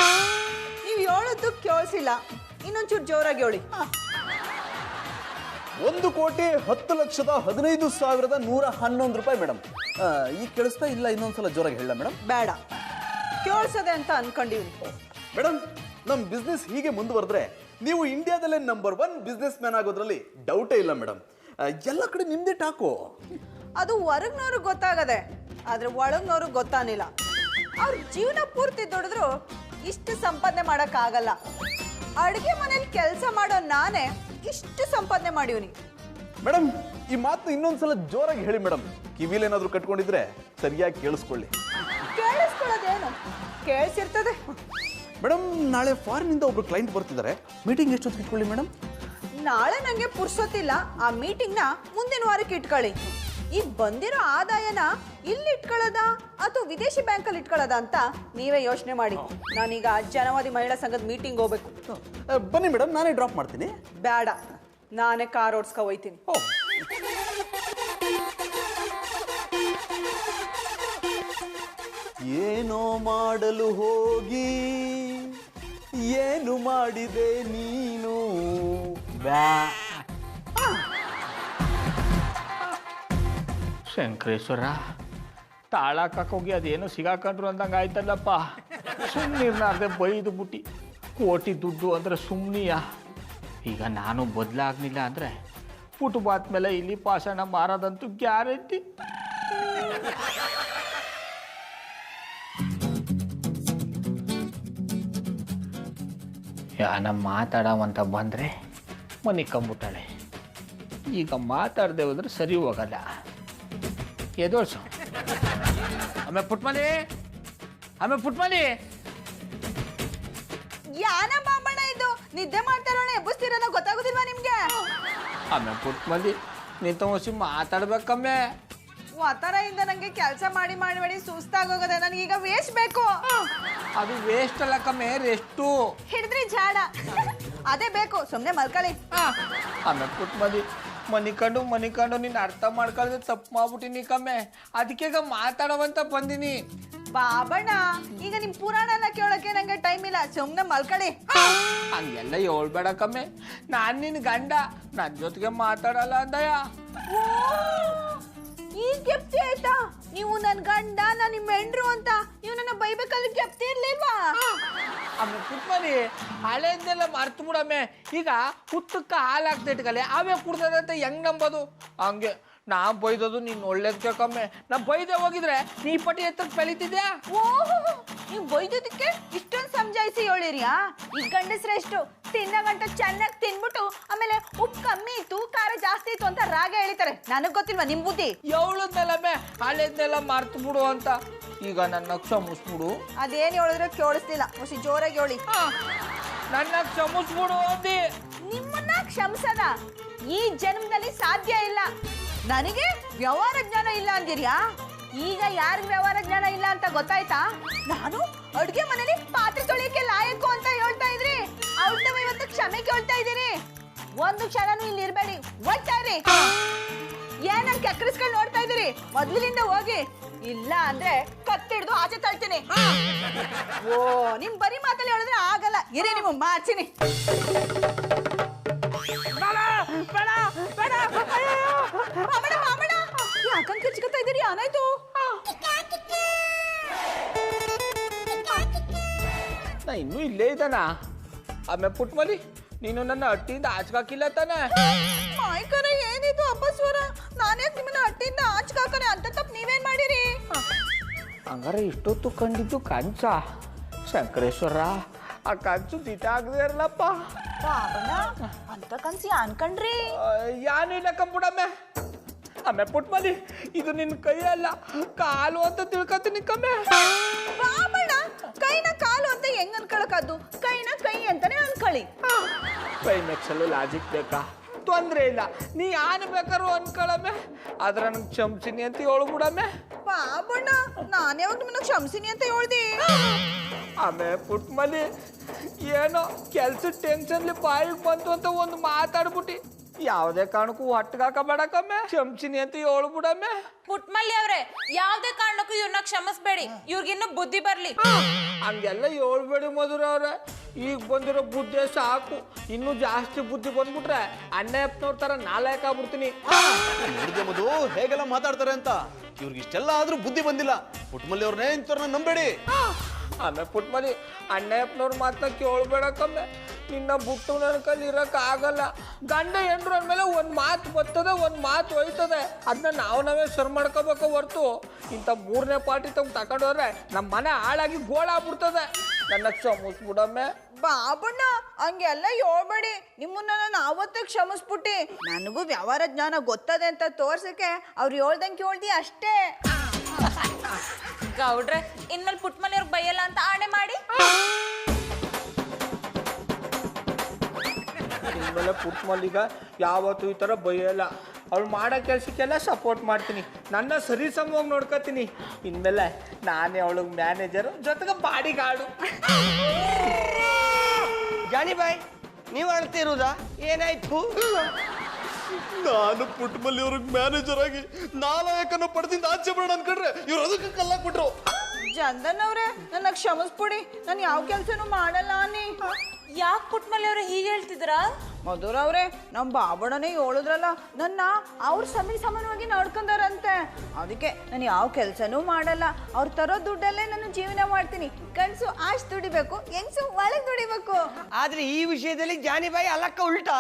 ನೀವು ಹೇಳೋದು ಕೇಳಿಸಿಲ್ಲ, ಇನ್ನೊಂಚೂರು ಜೋರಾಗಿ ಹೇಳಿ. 1,10,15,111 ರೂಪಾಯಿ ಮೇಡಮ್. ಈಗ ಕೇಳಿಸ್ತಾ ಇಲ್ಲ? ಇನ್ನೊಂದ್ಸಲ ಜೋರಾಗಿ ಹೇಳ ಮೇಡಮ್. ಬೇಡ, ಕೇಳಿಸದೆ ಅಂತ ಅನ್ಕೊಂಡಿವ್ನಿ. ಮೇಡಮ್ ನಮ್ಮ ಬಿಸ್ನೆಸ್ ಹೀಗೆ ಮುಂದುವರೆದ್ರೆ ನೀವು ಇಂಡಿಯಾದಲ್ಲೇ ನಂಬರ್ 1 ಬಿಸ್ನೆಸ್ ಮ್ಯಾನ್ ಆಗೋದ್ರಲ್ಲಿ ಡೌಟೇ ಇಲ್ಲ ಮೇಡಮ್. ಎಲ್ಲ ಕಡೆ ನಿಮ್ದೇ ಟಾಕು. ಅದು ಹೊರಗ್ನವ್ರಿಗೆ ಗೊತ್ತಾಗದೆ, ಆದ್ರೆ ಒಳಗ್ನವ್ರಿಗೆ ಗೊತ್ತಾನಿಲ್ಲ. ಅವ್ರ ಜೀವನ ಪೂರ್ತಿ ದುಡಿದ್ರು ಇಷ್ಟು ಸಂಪಾದನೆ ಮಾಡೋಕ್ಕಾಗಲ್ಲ. ಅಡುಗೆ ಮನೇಲಿ ಕೆಲಸ ಮಾಡೋ ನಾನೇ ಇಷ್ಟು ಸಂಪಾದನೆ ಮಾಡಿವ್ನಿ. ಮೇಡಮ್ ಈ ಮಾತು ಇನ್ನೊಂದ್ಸಲ ಜೋರಾಗಿ ಹೇಳಿ ಮೇಡಮ್. ಕಿವಿಲೇನಾದ್ರೂ ಕಟ್ಕೊಂಡಿದ್ರೆ ಸರಿಯಾಗಿ ಕೇಳಿಸ್ಕೊಳ್ಳಿ. ಕೇಳಿಸ್ಕೊಳ್ಳೋದೇನು, ಕೇಳಿಸಿರ್ತದೆ. ಮೇಡಮ್ ನಾಳೆ ಫಾರಿನಿಂದ ಒಬ್ರು ಕ್ಲೈಂಟ್ ಬರ್ತಿದ್ದಾರೆ, ಮೀಟಿಂಗ್ ಎಷ್ಟೊತ್ತಿಗೆ ಇಟ್ಕೊಳ್ಳಿ ಮೇಡಮ್? ನಾಳೆ ನಂಗೆ ಪುರ್ಸೊತ್ತಿಲ್ಲ, ಆ ಮೀಟಿಂಗ್ನ ಮುಂದಿನ ವಾರಕ್ಕೆ ಇಟ್ಕೊಳ್ಳಿ. ಈ ಬಂದಿರೋ ಆದಾಯನ ಇಲ್ಲಿ ಇಟ್ಕೊಳ್ಳೋದ ಅಥವಾ ವಿದೇಶಿ ಬ್ಯಾಂಕಲ್ಲಿ ಇಟ್ಕೊಳ್ಳೋದ ಅಂತ ನೀವೇ ಯೋಚನೆ ಮಾಡಿ. ನಾನೀಗ ಜನವಾದಿ ಮಹಿಳಾ ಸಂಘದ ಮೀಟಿಂಗ್ ಹೋಗ್ಬೇಕು. ಬನ್ನಿ ಮೇಡಮ್, ನಾನೇ ಡ್ರಾಪ್ ಮಾಡ್ತೀನಿ. ಬೇಡ, ನಾನೇ ಕಾರ್ ಓಡಿಸ್ಕೊ ಹೋಯ್ತೀನಿ. ಏನೋ ಮಾಡಲು ಹೋಗಿ ಏನು ಮಾಡಿದೆ ನೀನು? ಶಂಕರೇಶ್ವರ, ತಾಳಾಕೋಗಿ ಅದೇನು ಸಿಗಾಕೊಂಡ್ರು ಅಂದಂಗೆ ಆಯ್ತಲ್ಲಪ್ಪ. ಸುಮ್ಮನಿರ್ನಾರ್ದೆ ಬೈದು ಬುಟ್ಟಿ ಕೋಟಿ ದುಡ್ಡು ಅಂದರೆ ಸುಮ್ಮನಿಯ. ಈಗ ನಾನು ಬದಲಾಗ್ಲಿಲ್ಲ ಅಂದರೆ ಫುಟ್ಪಾತ್ ಮೇಲೆ ಇಲ್ಲಿ ಪಾಷಾಣ ಮಾರೋದಂತೂ ಗ್ಯಾರಂಟಿ. ಯಾನ ಮಾತಾಡವಂತ ಬಂದರೆ ಮನೆ ಕಂಬಿಟ್ಟಾಳೆ. ಈಗ ಮಾತಾಡದೆ ಹೋದ್ರೆ ಸರಿ ಹೋಗಲ್ಲ. ಎದೋಳ್ಸು. ಆಮೇಲೆ ಪುಟ್ಮಲಿ, ಯಾನ ಬಾಬಣ್ಣ ಇದು? ನಿದ್ದೆ ಮಾಡ್ತಾರೋಣ ಎಬ್ಬಿಸ್ತೀರನ್ನೋ ಗೊತ್ತಾಗೋದಿಲ್ವಾ ನಿಮ್ಗೆ? ಆಮೇಲೆ ಪುಟ್ಮಲಿ ನಿಂತ ಹೊಸಿ ಮಾತಾಡ್ಬೇಕಮ್ಮೆ. ಒತ್ತರದಿಂದ ನಂಗೆ ಕೆಲಸ ಮಾಡಿ ಮಾಡಿ ಸುಸ್ತಾಗೋಗದೆ. ನನಗೀಗ ವೇಸ್ಟ್ ಬೇಕು. ಅದು ವೇಸ್ಟ್ ಅಲ್ಲ ಕಮ್ಮೆ, ರೆಸ್ಟು. ಹಿಡಿದ್ರಿ ಜಾಡ, ಅದೇ ಬೇಕು. ಸುಮ್ಮನೆ ಮಲ್ಕೊಳ್ಳಿ. ಆಮೇಲೆ ಪುಟ್ಮಲಿ ಮನಿಕಂಡು ನೀನು ಅರ್ಥ ಮಾಡ್ಕೊಳ್ಳೋದು ತಪ್ಪು ಮಾಡ್ಬಿಟ್ಟಿನಿ ಕಮ್ಮೆ. ಅದಕ್ಕೆ ಈಗ ಮಾತಾಡೋವಂತ ಬಂದಿನಿ. ಬಾಬಣ್ಣ ಈಗ ನಿಮ್ ಪುರಾಣನ ಕೇಳೋಕೆ ನಂಗೆ ಟೈಮ್ ಇಲ್ಲ. ಸುಮ್ಮನೆ ಮಲ್ಕೊಳ್ಳಿ. ಹಂಗೆಲ್ಲ ಹೇಳ್ಬೇಡ ಕಮ್ಮೆ. ನಾನು ನಿನ್ನ ಗಂಡ, ನನ್ನ ಜೊತೆಗೆ ಮಾತಾಡಲ್ಲ ಅಂದಯ. ಈಗ ಗೆಪ್ತಿ ಆಯ್ತಾ? ನೀವು ನನ್ ಗಂಡ, ನಾನು ನಿಮ್ಮ ಹೆಂಡ್ರು ಅಂತ ನೀವು ನನ್ನ ಬೈಬೇಕಾದ್ರೆ ಗೆಪ್ತಿ ಇರ್ಲಿಲ್ವಾ? ಆಮೇಲೆ ಪುಟ್ಮಲಿ ಹಳೆದನ್ನೆಲ್ಲ ಮರ್ತು ಬಿಡಮ್ಮೆ. ಈಗ ಹುತ್ತಕ್ಕೆ ಹಾಲು ಹಾಕ್ತಾ ಇಟ್ಕಲೆ ಅವೇ ಕುಡ್ದದಂತ ಹೆಂಗ್ ನಂಬೋದು? ಹಂಗೆ ನಾ ಬೈದದು ನೀನು ಒಳ್ಳೇದಕ್ಕೆ ಕಮ್ಮೆ. ನಾ ಬೈದೆ ಹೋಗಿದ್ರೆ ನೀ ಪಟ್ಟಿ ಎತ್ತಕ್ಕೆ ಬೆಳಿತಿದ್ಯಾ? ಓಹೋ, ನೀವು ಬೈದೋದಕ್ಕೆ ಇಷ್ಟೊಂದು ಸಮಜಾಯಿಸಿ ಹೇಳಿರಿಯಾ? ಈ ಗಂಡಸ್ರೆಷ್ಟು ತಿನ್ನ ಗಂಟ ಚೆನ್ನಾಗಿ ತಿನ್ಬಿಟ್ಟು ಆಮೇಲೆ ಉಪ್ಪು ಕಮ್ಮಿ ಇತ್ತು, ಖಾರ ಜಾಸ್ತಿ ಇತ್ತು ಅಂತ ರಾಗ ಹೇಳಿತಾರೆ. ನನಗ್ ಗೊತ್ತಿಲ್ವಾ ನಿಮ್ ಬುದ್ಧಿ? ಎವಳದ್ನೆಲ್ಲಮ್ಮೆ ಹಳೆದನ್ನೆಲ್ಲ ಮರ್ತು ಬಿಡು ಅಂತ. ಈಗ ನನ್ನ ಕ್ಷಮಿಸ್ಬಿಡು. ಅದೇನು ಹೇಳಿದ್ರೆ ಕೇಳಿಸ್ಲಿಲ್ಲ. ಮುಸಿ ಜೋರಾಗಿ ಹೇಳಿ. ನನ್ನ ಕ್ಷಮಿಸ್ಬಿಡು ಅಂದಿ. ನಿಮ್ಮನ್ನ ಕ್ಷಮಿಸದ ಈ ಜನ್ಮದಲ್ಲಿ ಸಾಧ್ಯ ಇಲ್ಲ. ನನಗೆ ವ್ಯವಹಾರ ಜ್ಞಾನ ಇಲ್ಲ ಅಂದಿರ್ಯಾ? ಈಗ ಯಾರಿಗ ವ್ಯವಹಾರ ಜ್ಞಾನ ಇಲ್ಲ ಅಂತ ಗೊತ್ತಾಯ್ತಾ? ನಾನು ಅಡುಗೆ ಮನೇಲಿ ಪಾತ್ರೆ ತೊಳಿಯಕ್ಕೆ ಲಾಯಕು ಅಂತ ಹೇಳ್ತಾ ಇದ್ರಿ, ಅವ್ರನ್ನ ಇವತ್ತು ಕ್ಷಮೆ ಕೇಳ್ತಾ ಇದ್ದೀರಿ. ಒಂದು ಕ್ಷಣನೂ ಇಲ್ಲಿ ಇರ್ಬೇಡಿ, ಹೋಗ್ತಾ ಇರಿ. ಏನಂತ ಕೆಕ್ಕರಿಸ್ಕೊಂಡು ನೋಡ್ತಾ ಇದ್ದೀರಿ? ಮೊದ್ಲಿನಿಂದ ಹೋಗಿ, ಇಲ್ಲ ಅಂದ್ರೆ ಕತ್ತಿಡ್ದು ಆಚೆ ತಳ್ತೀನಿ. ಓ, ನಿಮ್ ಬರೀ ಮಾತಲ್ಲಿ ಹೇಳಿದ್ರೆ ಆಗಲ್ಲ. ಇರಿ, ನಿಮ್ಮ ಮಾಡ್ತೀನಿ. ಯಾಕಂತ ಕಿರ್ಚ್ಕೊತಾ ಇದ್ದೀರಿ? ಏನಾಯ್ತು? ನಾ ಇನ್ನೂ ಇಲ್ಲೇ ಇದ್ದಾನ. ಆಮೇಲೆ ಪುಟ್ಮಲಿ ನೀನು ನನ್ನ ಹಟ್ಟಿಯಿಂದ ಆಚಕಾಕಿಲ್ಲ ತಾನೆ? ಮಾಯ್ಕರ ಏನಿದು ಅಪಸ್ವರ? ನಾನೇ ನಿಮ್ಮನ್ನ ಹಟ್ಟಿಯಿಂದ ಆಚಕಾಕನೆ ಅಂತ ತಪ್ಪು ನೀವೇನ್ ಮಾಡಿರಿ? ಹಂಗಾರೆ ಇಷ್ಟೊತ್ತು ಕಂಡಿದ್ದು ಕಂಚ. ಶಂಕರೇಶ್ವರ, ಆ ಕಂಚು ದಿಟ ಆಗದೆ ಇರಲಪ್ಪ. ಅಂತ ಕನ್ಸಿ ಅನ್ಕಂಡ್ರಿ? ಯಾನು ಇಲ್ಲ ಕಂಬಿಡಮ್ಮೆ. ಆಮೇಲೆ ಪುಟ್ಮಲಿ ಇದು ನಿನ್ನ ಕೈ ಅಲ್ಲ, ಕಾಲು ಅಂತ ತಿಳ್ಕೊತೀನಿ ಕಮ್ಮೆ. ಬಾಬಣ್ಣ, ಕೈನ ಕಾಲು ಅಂತ ಹೆಂಗ್ ಅನ್ಕೊಳಕಾದ್ದು ಕೈನ ಕೈ ಅಂತಾನೆ ಅನ್ಕೊಳ್ಳಿ. ಕ್ಲೈಮ್ಯಾಕ್ಸಲ್ಲೂ ಲಾಜಿಕ್ ಬೇಕಾ? ತೊಂದ್ರೆ ಇಲ್ಲ, ನೀ ಯಾನು ಬೇಕಾರು ಅನ್ಕೊಳಮ್ಮೆ, ಆದ್ರೆ ನಂಗೆ ಕ್ಷಮಿಸಿನಿ ಅಂತ ಹೇಳ್ಬಿಡಮ್ಮೆ. ಬಾಬಣ್ಣ ನಾನು ಯಾವಾಗ ನಿಮ್ಮನ್ನ ಕ್ಷಮಿಸಿನಿ ಅಂತ ಹೇಳ್ದಿ? ಆಮೇಲೆ ಪುಟ್ಮಲ್ಲಿ ಏನೋ ಕೆಲ್ಸದ ಟೆನ್ಷನ್ಲಿ ಬಾಯಿಗೆ ಬಂತು ಅಂತ ಒಂದು ಮಾತಾಡ್ಬಿಟ್ಟು ಯಾವುದೇ ಕಾರಣಕ್ಕೂ ಒಟ್ಟಿಗಾಕಬೇಡಕಮ್ಮೆ, ಕ್ಷಮಿಸಿನಿ ಅಂತ ಹೇಳ್ಬಿಡಮ್ಮೆ. ಪುಟ್ಮಲ್ಲಿ ಅವ್ರೆ, ಯಾವ್ದೇ ಕಾರಣಕ್ಕೂ ಇವ್ರನ್ನ ಕ್ಷಮಿಸ್ಬೇಡಿ, ಇವ್ರಿಗಿನ್ನು ಬುದ್ಧಿ ಬರ್ಲಿ. ಹಂಗೆಲ್ಲ ಹೇಳ್ಬೇಡಿ ಮಧುರ ಅವ್ರೆ, ಈಗ ಬಂದಿರೋ ಬುದ್ಧಿ ಸಾಕು, ಇನ್ನೂ ಜಾಸ್ತಿ ಬುದ್ಧಿ ಬಂದ್ಬಿಟ್ರೆ ಅಣ್ಣಪ್ಪನವ್ರ ತರ ನಾಲಾಯಕ ಆಗ್ಬಿಡ್ತೀನಿ. ನೋಡಿದೆ ಮಧು ಹೇಗೆಲ್ಲ ಮಾತಾಡ್ತಾರೆ ಅಂತ. ಇವ್ರಿಗೆ ಇಷ್ಟೆಲ್ಲ ಆದ್ರೂ ಬುದ್ಧಿ ಬಂದಿಲ್ಲ. ಪುಟ್ಮಲ್ಲಿ ಅವ್ರನ್ನೇ ಇಂಥವ್ರನ್ನ ನಂಬೇಡಿ. ಆಮೇಲೆ ಪುಟ್ಮಲಿ ಅಣ್ಣಪ್ಪನವ್ರ ಮಾತನ್ನ ಕೇಳ್ಬೇಡಕ್ಕಮ್ಮೆ, ನಿನ್ನ ಬಿಟ್ಟು ನನ್ನ ಕೈಲಿ ಇರಕ್ ಆಗಲ್ಲ. ಗಂಡ ಹೆಂಡ್ರು ಅಂದ್ಮೇಲೆ ಒಂದ್ ಮಾತು ಬರ್ತದೆ, ಒಂದ್ ಮಾತು ಹೋಯ್ತದೆ, ಅದನ್ನ ನಾವೇ ಸರ್ ಮಾಡ್ಕೋಬೇಕು ಹೊರ್ತು ಇಂಥ ಮೂರನೇ ಪಾರ್ಟಿ ತಗೊಂಡೋದ್ರೆ ನಮ್ಮ ಮನೆ ಹಾಳಾಗಿ ಗೋಳಾಗ್ಬಿಡ್ತದೆ. ನನ್ನ ಕ್ಷಮಿಸ್ಬಿಡಮ್ಮೆ. ಬಾಬಣ್ಣ ಹಂಗೆಲ್ಲ ಹೇಳ್ಬೇಡಿ, ನಿಮ್ಮನ್ನ ನಾನು ಆವತ್ತೇ ಕ್ಷಮಿಸ್ಬಿಟ್ಟಿ. ನನಗೂ ವ್ಯವಹಾರ ಜ್ಞಾನ ಗೊತ್ತದೆ ಅಂತ ತೋರ್ಸಕ್ಕೆ ಅವ್ರು ಹೇಳ್ದಂಗೆ ಹೇಳ್ದಿ ಅಷ್ಟೇ. ಗೌಡ್ರೆ, ಇನ್ಮೇಲೆ ಪುಟ್ಮಲ್ಲಿ ಅವ್ರಿಗೆ ಬೈಯಲ್ಲ ಅಂತ ಆಣೆ ಮಾಡಿ. ಇನ್ಮೇಲೆ ಪುಟ್ಮಲ್ಲಿಗ ಯಾವತ್ತೂ ಈ ಥರ ಬೈಯಲ್ಲ. ಅವಳು ಮಾಡೋ ಕೆಲಸಕ್ಕೆಲ್ಲ ಸಪೋರ್ಟ್ ಮಾಡ್ತೀನಿ, ನನ್ನ ಸರಿ ಸಮವಾಗಿ ನೋಡ್ಕೊತೀನಿ. ಇನ್ಮೇಲೆ ನಾನೇ ಅವಳಿಗೆ ಮ್ಯಾನೇಜರು, ಜೊತೆಗೆ ಬಾಡಿಗಾರ್ಡು. ಜಾನಿ ಬಾಯ್, ನೀವು ಆಡ್ತಿರೋದಾ? ಏನಾಯ್ತು? ನಾನು ಪುಟ್ಮಲ್ಲಿ ಅವ್ರಿಗೆ ಮ್ಯಾನೇಜರ್ ಆಗಿ ನಾಲಾಯಕನ ಪಡೆದಿಂದ ಆಚೆ ಬರೋಣ ಅನ್ಕೊಂಡ್ರೆ ಇವ್ರು ಅದಕ್ಕೆ ಕಲ್ಲಾಕ್ಬಿಟ್ರು. ಚಂದನ್ ಅವ್ರೆ, ನನ್ನ ಕ್ಷಮಿಸ್ಬಿಡಿ, ನಾನು ಯಾವ ಕೆಲಸನೂ ಮಾಡಲ್ಲ ಅನ್ನಿ. ಯಾಕೆ ಪುಟ್ಮಲ್ಲಿ ಅವ್ರೆ ಹೀಗೆ ಹೇಳ್ತಿದ್ದೀರಾ? ಮಧುರ ಅವ್ರೆ, ನಮ್ಮ ಬಾಬಣ್ಣನೇ ಹೇಳಿದ್ರಲ್ಲ, ನನ್ನ ಅವ್ರ ಸಮಾನವಾಗಿ ನೋಡ್ಕೊಂಡಾರಂತೆ. ಅದಕ್ಕೆ ನಾನು ಯಾವ ಕೆಲಸನೂ ಮಾಡಲ್ಲ, ಅವ್ರು ತರೋ ದುಡ್ಡಲ್ಲೇ ನಾನು ಜೀವನ ಮಾಡ್ತೀನಿ. ಗಂಡಸು ಅಷ್ಟು ದುಡಿಬೇಕು, ಹೆಂಗಸು ಒಳಗೆ ದುಡಿಬೇಕು. ಆದ್ರೆ ಈ ವಿಷಯದಲ್ಲಿ ಜಾನಿ ಬಾಯಿ ಅಲ್ಲಕ್ಕ ಉಲ್ಟಾ.